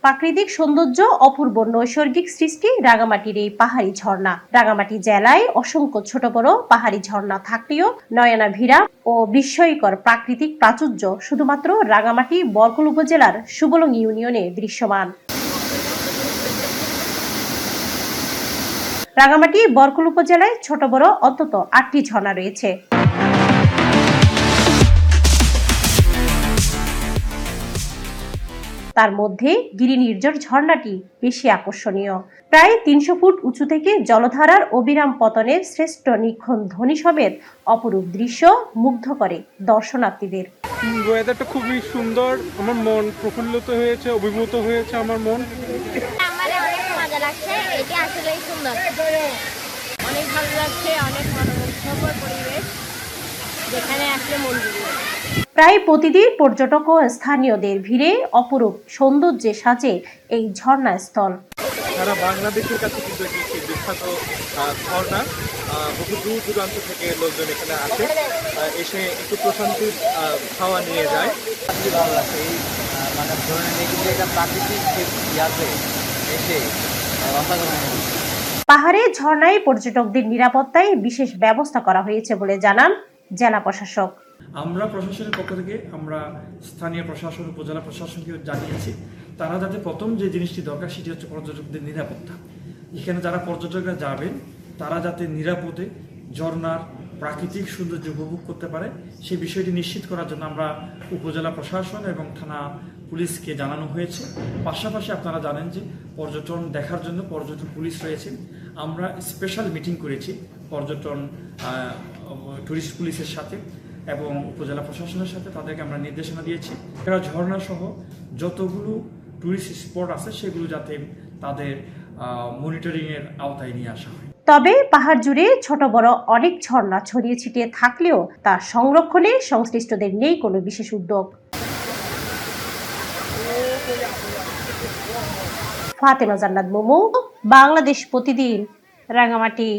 প্রাকৃতিক সৌন্দর্য অপূর্ব নৈসর্গিক সৃষ্টি রাঙামাটির এই পাহাড়ি ঝর্ণা। রাঙামাটি জেলায় অসংখ্য ছোট বড় পাহাড়ি ঝর্ণা থাকলেও নয়নাভিরা ও বিস্ময়কর প্রাকৃতিক প্রাচুর্য শুধুমাত্র রাঙামাটি বরকল উপজেলার সুবলং ইউনিয়নে দৃশ্যমান। রাঙামাটি বরকল উপজেলায় ছোট বড় অন্তত ৮টি ঝর্ণা রয়েছে। তার মধ্যে গিরিনির্ঝর ঝর্ণাটি বেশি আকর্ষণীয়। প্রায় ৩০০ ফুট উঁচু থেকে জলধারার অবিরাম পতনের শ্রেষ্ঠ নিক্ষণ ধ্বনি সমেত অপরূপ দৃশ্য মুগ্ধ করে দর্শনার্থীদের। ওয়েদারটা খুবই সুন্দর, আমার মন প্রফুল্লিত হয়েছে, অভিভূত হয়েছে আমার মন। আমার অনেক মজা লাগছে, এটা আসলেই সুন্দর, অনেক ভালো লাগছে, অনেক মনোমুগ্ধকর পরিবেশ, যেখানে আসলে মন জুড়িয়ে। প্রায় প্রতিদিন পর্যটক ও স্থানীয়দের ভিড়ে অপরূপ সৌন্দর্যে সাজে এই ঝর্ণা স্থল। সারা বাংলাদেশের কাছে কিন্তু একটি বিখ্যাত ঝর্ণা, বহু দূর দূরান্ত থেকে লোকজন এখানে আসে, এসে একটু প্রশান্তির হাওয়া নিয়ে যায়। ভালো লাগছে এই মানে ধরে নিয়ে কিন্তু এটা প্রাকৃতিক যে ইয়াতে এসে অসাধারণ। পাহাড়ে ঝর্ণায় পর্যটকদের নিরাপত্তায় বিশেষ ব্যবস্থা করা হয়েছে বলে জানান জেলা প্রশাসক। আমরা প্রশাসনের পক্ষ থেকে আমরা স্থানীয় প্রশাসন, উপজেলা প্রশাসনকে জানিয়েছি তারা যাতে প্রথম যে জিনিসটি দরকার সেটি হচ্ছে পর্যটকদের নিরাপত্তা। এখানে যারা পর্যটকরা যাবেন তারা যাতে নিরাপদে ঝর্ণার প্রাকৃতিক সৌন্দর্য উপভোগ করতে পারে সেই বিষয়টি নিশ্চিত করার জন্য আমরা উপজেলা প্রশাসন এবং থানা পুলিশকে জানানো হয়েছে। পাশাপাশি আপনারা জানেন যে পর্যটন দেখার জন্য পর্যটন পুলিশ রয়েছে। আমরা স্পেশাল মিটিং করেছি পর্যটন টুরিস্ট পুলিশের সাথে এবং উপজেলা প্রশাসনের সাথে, তাদেরকে আমরা নির্দেশনা দিয়েছি এরা ঝর্ণা সহ যতগুলো টুরিস্ট স্পট আছে সেগুলো যাতে তাদের মনিটরিংয়ের আওতায় নিয়ে আসা হয়। তবে পাহাড় জুড়ে ছোট বড় অনেক ঝর্ণা ছড়িয়ে ছিটিয়ে থাকলেও তার সংরক্ষণে সংশ্লিষ্টদের নেই কোনো বিশেষ উদ্যোগ। ফাতেমা জান্নাত মোমো, বাংলাদেশ প্রতিদিন, রাঙামাটি।